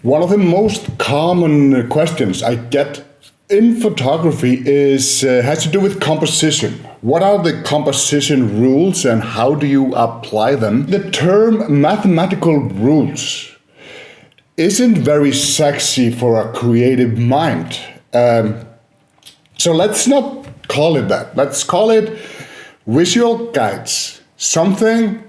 One of the most common questions I get in photography has to do with composition. What are the composition rules and how do you apply them? The term mathematical rules isn't very sexy for a creative mind. So let's not call it that. Let's call it visual guides, something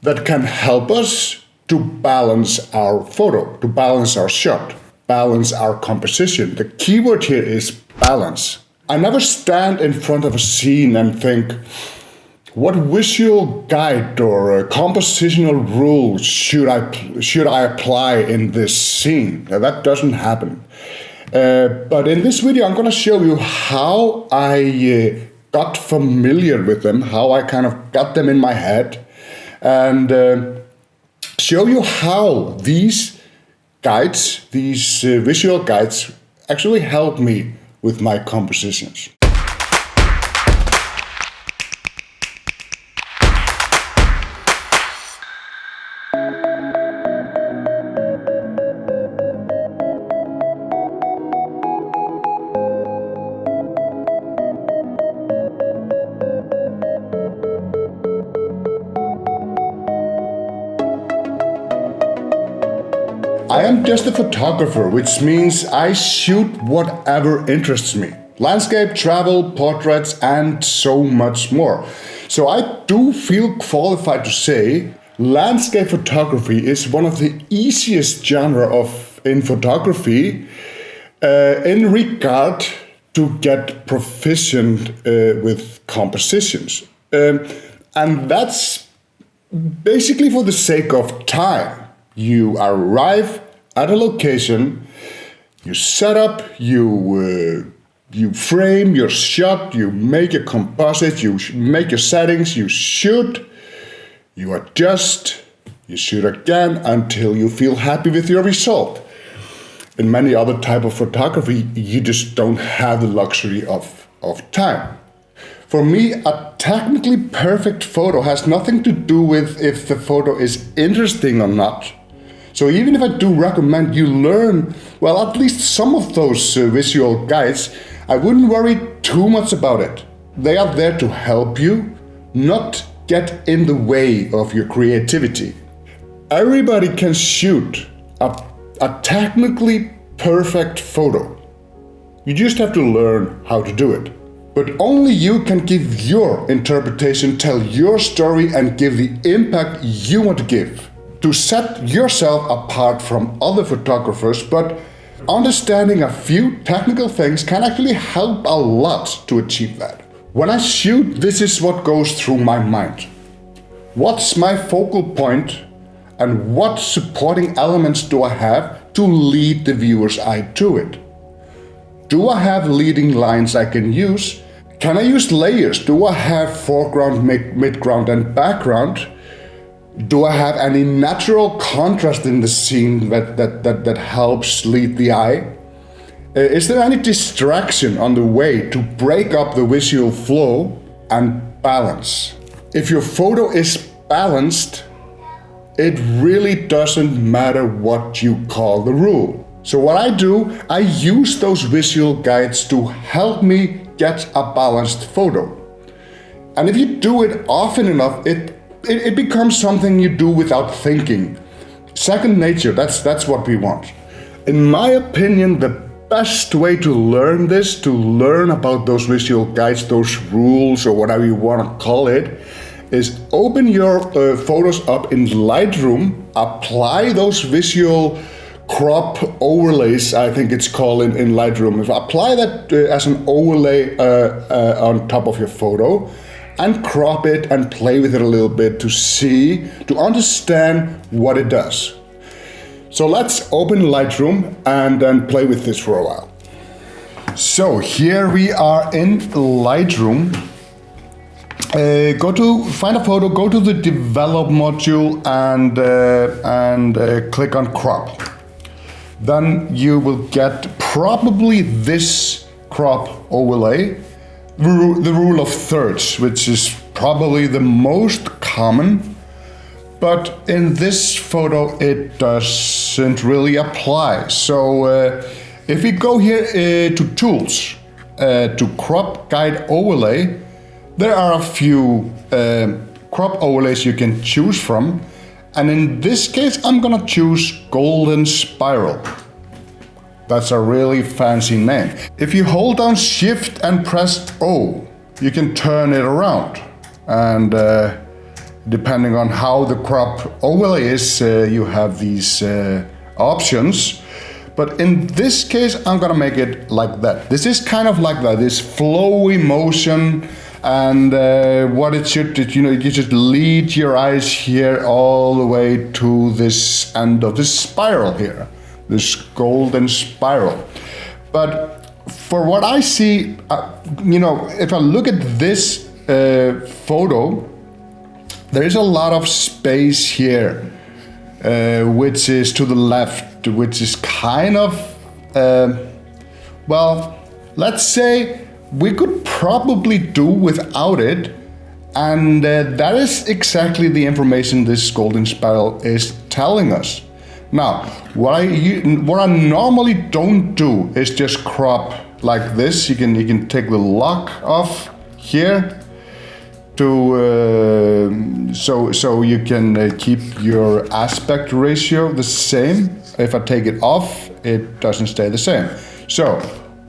that can help us to balance our photo, to balance our shot, balance our composition. The keyword here is balance. I never stand in front of a scene and think, what visual guide or compositional rules should I apply in this scene? Now, that doesn't happen. But in this video, I'm going to show you how I got familiar with them, how I kind of got them in my head, and show you how these guides, these visual guides, actually help me with my compositions. I am just a photographer, which means I shoot whatever interests me. Landscape, travel, portraits, and so much more. So I do feel qualified to say landscape photography is one of the easiest genre in photography in regard to get proficient with compositions. And that's basically for the sake of time. You arrive at a location, you set up, you frame your shot, you make a composite, you make your settings, you shoot, you adjust, you shoot again until you feel happy with your result. In many other type of photography, you just don't have the luxury of time. For me, a technically perfect photo has nothing to do with if the photo is interesting or not. So even if I do recommend you learn, well, at least some of those visual guides, I wouldn't worry too much about it. They are there to help you, not get in the way of your creativity. Everybody can shoot a technically perfect photo. You just have to learn how to do it. But only you can give your interpretation, tell your story, and give the impact you want to give. To set yourself apart from other photographers, but understanding a few technical things can actually help a lot to achieve that. When I shoot, this is what goes through my mind. What's my focal point and what supporting elements do I have to lead the viewer's eye to it? Do I have leading lines I can use? Can I use layers? Do I have foreground, midground, and background? Do I have any natural contrast in the scene that helps lead the eye? Is there any distraction on the way to break up the visual flow and balance? If your photo is balanced, it really doesn't matter what you call the rule. So what I do, I use those visual guides to help me get a balanced photo. And if you do it often enough, it becomes something you do without thinking. Second nature, that's what we want. In my opinion, the best way to learn this, to learn about those visual guides, those rules, or whatever you want to call it, is open your photos up in Lightroom, apply those visual crop overlays, I think it's called in Lightroom. Apply that as an overlay on top of your photo, and crop it and play with it a little bit to understand what it does. So let's open Lightroom and then play with this for a while. So here we are in Lightroom. Go to find a photo, go to the develop module and click on crop. Then you will get probably this crop overlay. The rule of thirds, which is probably the most common, but in this photo it does doesn't really apply. So if we go here to tools, to crop guide overlay, there are a few crop overlays you can choose from. And in this case, I'm gonna choose Golden Spiral. That's a really fancy name. If you hold down Shift and press O, you can turn it around. And depending on how the crop overlay is, you have these options. But in this case, I'm gonna make it like that. This is kind of like that, this flowy motion, and what it should, you just lead your eyes here all the way to this end of this spiral here, this golden spiral. But for what I see, if I look at this photo, there is a lot of space here, which is to the left, which is kind of, well, let's say we could probably do without it, and that is exactly the information this golden spiral is telling us. Now, what I normally don't do is just crop like this. You can take the lock off here to so you can keep your aspect ratio the same. If I take it off, it doesn't stay the same. So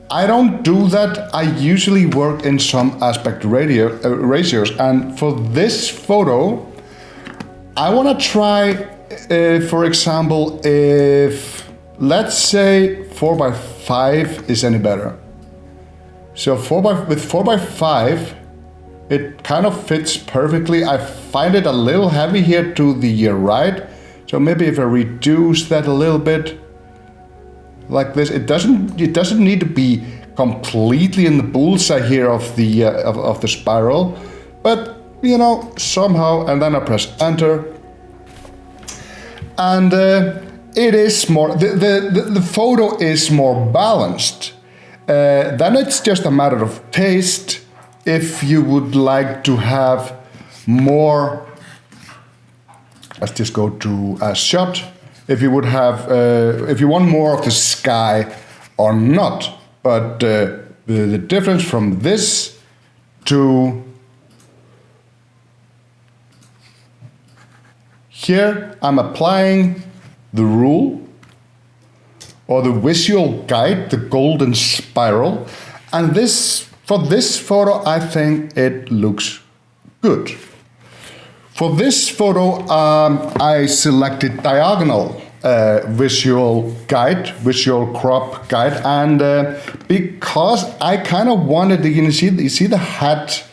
I don't do that. I usually work in some aspect ratios, and for this photo, I want to try, for example, if let's say 4:5 is any better. So with 4:5, it kind of fits perfectly. I find it a little heavy here to the right, so maybe if I reduce that a little bit, like this, it doesn't need to be completely in the bullseye here of the spiral, but somehow, and then I press enter, and it is more, the photo is more balanced. Then it's just a matter of taste. If you would like to have more, let's just go to a shot. If you would have, if you want more of the sky or not, but the difference from this to here, I'm applying the rule or the visual guide, the golden spiral, and for this photo, I think it looks good. For this photo, I selected diagonal visual crop guide, and because I kind of wanted to, you see the hat,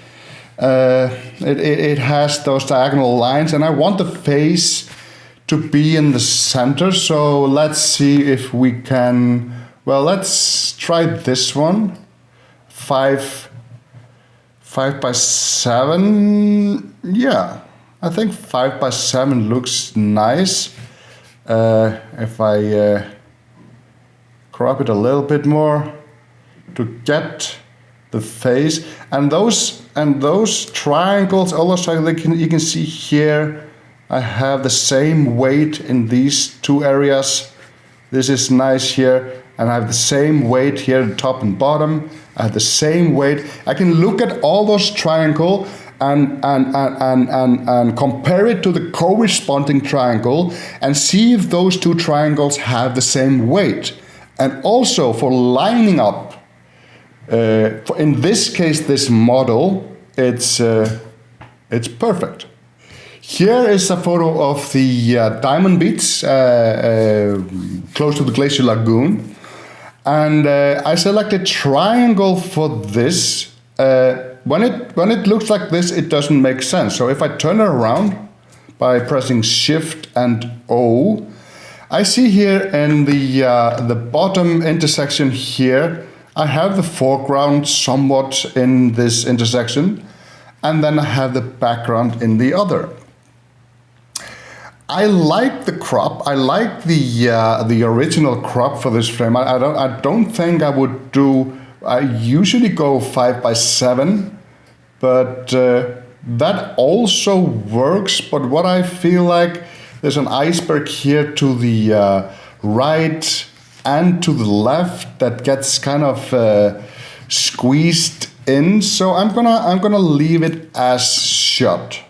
it has those diagonal lines, and I want the face to be in the center. So let's see if we can, well, let's try this one. 5:7, yeah, I think 5:7 looks nice. If I crop it a little bit more to get the face, and those triangles, all those triangles, you can see here, I have the same weight in these two areas. This is nice here, and I have the same weight here at the top and bottom. I have the same weight. I can look at all those triangles and compare it to the corresponding triangle and see if those two triangles have the same weight. And also for lining up, in this case, this model, it's perfect. Here is a photo of the Diamond Beach, close to the Glacier Lagoon. And I selected triangle for this. When it looks like this, it doesn't make sense. So if I turn it around by pressing Shift and O, I see here in the bottom intersection here, I have the foreground somewhat in this intersection, and then I have the background in the other. I like the crop. I like the original crop for this frame. I don't think I would do. I usually go 5:7, but that also works. But what I feel like, there's an iceberg here to the right and to the left that gets kind of squeezed in. So I'm gonna leave it as shot,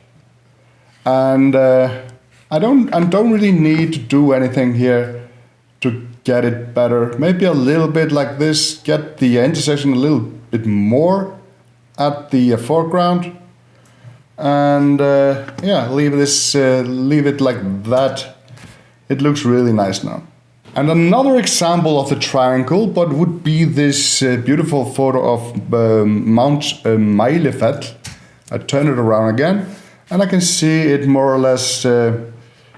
and I don't really need to do anything here to get it better. Maybe a little bit like this, get the intersection a little bit more at the foreground, and yeah, leave it like that. It looks really nice now. And another example of the triangle, but would be this beautiful photo of Mount Mailefell. I turn it around again, and I can see it more or less.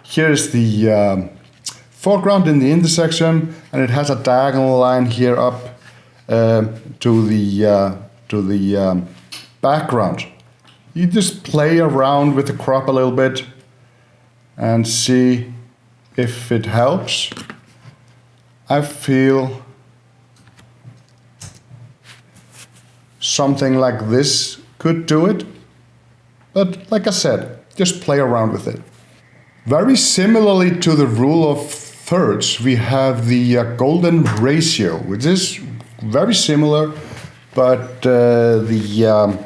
Here's the foreground in the intersection, and it has a diagonal line here up to the background. You just play around with the crop a little bit and see if it helps. I feel something like this could do it, but like I said, just play around with it. Very similarly to the rule of thirds, we have the golden ratio, which is very similar, but the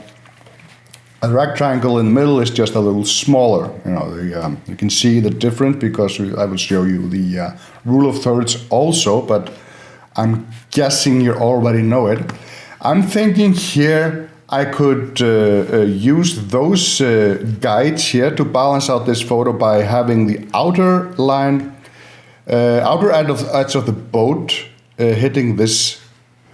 rectangle in the middle is just a little smaller. You know, you can see the difference because I will show you the rule of thirds also, but I'm guessing you already know it. I'm thinking here I could use those guides here to balance out this photo by having the outer line, outer edge of the boat hitting this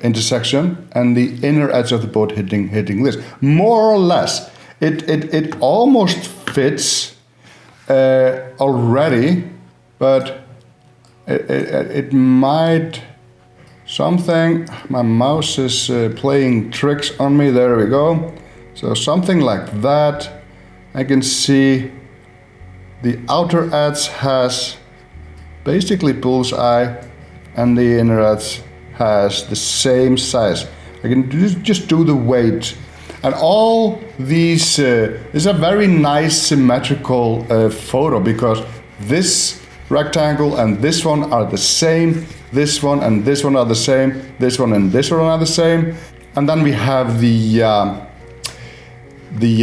intersection, and the inner edge of the boat hitting this. More or less, it almost fits already, but it might something. My mouse is playing tricks on me. There we go. So something like that. I can see the outer edge has basically bullseye, and the inner edge has the same size. I can just do the weight, and all these is a very nice symmetrical photo, because this rectangle and this one are the same, this one and this one are the same, this one and this one are the same, and then we have the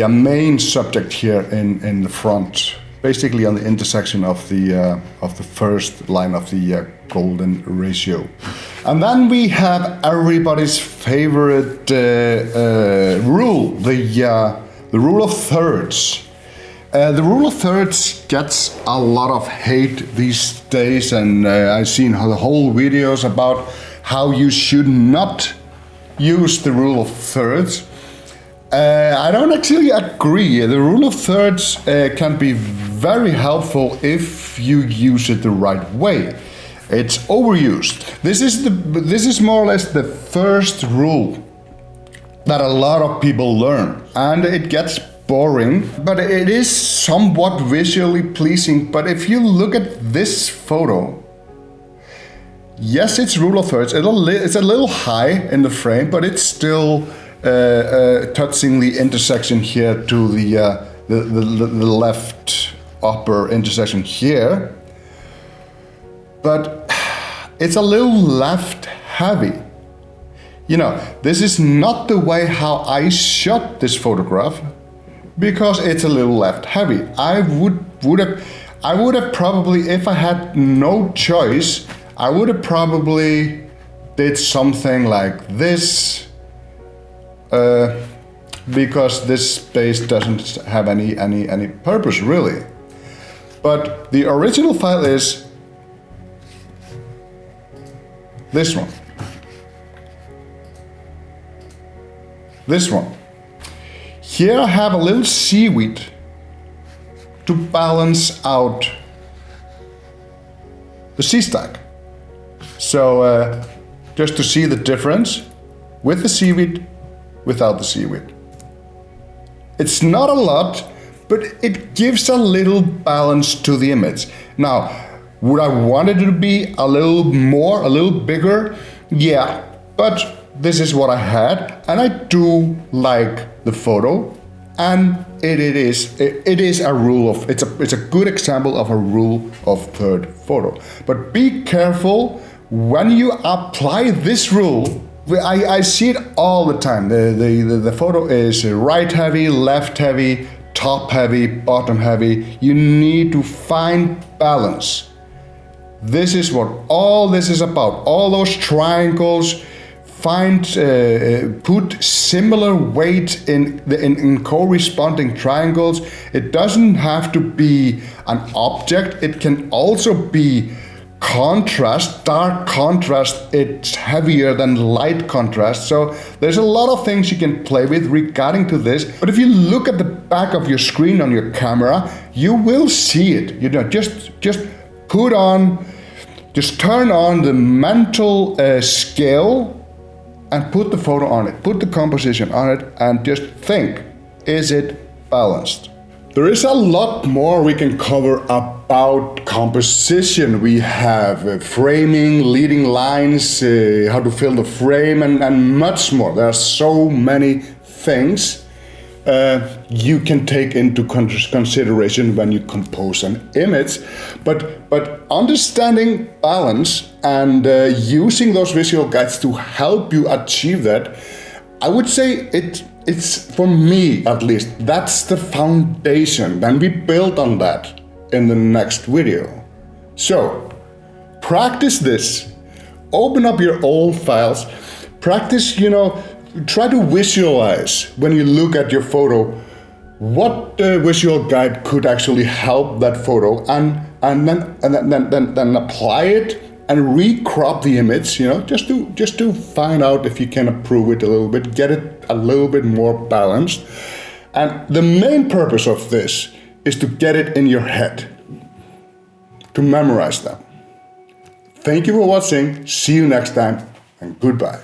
main subject here in the front, basically on the intersection of the first line of the golden ratio. And then we have everybody's favorite rule, the rule of thirds. The rule of thirds gets a lot of hate these days, and I've seen the whole videos about how you should not use the rule of thirds. I don't actually agree. The rule of thirds can be very helpful if you use it the right way. It's overused. This is more or less the first rule that a lot of people learn, and it gets boring, but it is somewhat visually pleasing. But if you look at this photo, yes, it's rule of thirds. It's a little high in the frame, but it's still touching the intersection here to the left upper intersection here. But it's a little left heavy. You know, this is not the way how I shot this photograph, because it's a little left heavy. I would have probably, if I had no choice, I would have probably did something like this, because this space doesn't have any purpose really. But the original file is this one. This one. Here I have a little seaweed to balance out the sea stack. So just to see the difference with the seaweed, without the seaweed. It's not a lot, but it gives a little balance to the image. Now, would I want it to be a little more, a little bigger? Yeah, but this is what I had, and I do like the photo. And it is a rule of, it's a good example of a rule of third photo. But be careful when you apply this rule. I see it all the time. The photo is right heavy, left heavy, top heavy, bottom heavy. You need to find balance. This is what all this is about. All those triangles, put similar weight in corresponding triangles. It doesn't have to be an object. It can also be contrast, dark contrast. It's heavier than light contrast. So there's a lot of things you can play with regarding to this. But if you look at the back of your screen on your camera, you will see it. Just turn on the mental scale and put the photo on it, put the composition on it, and just think, is it balanced? There is a lot more we can cover about composition. We have framing, leading lines, how to fill the frame, and much more. There are so many things you can take into consideration when you compose an image. But understanding balance and using those visual guides to help you achieve that, I would say it's for me at least, that's the foundation. Then we build on that in the next video. So practice this, open up your old files, practice, try to visualize when you look at your photo, what visual guide could actually help that photo, and then apply it and recrop the image, just to find out if you can improve it a little bit, get it a little bit more balanced. And the main purpose of this is to get it in your head, to memorize them. Thank you for watching. See you next time, and goodbye.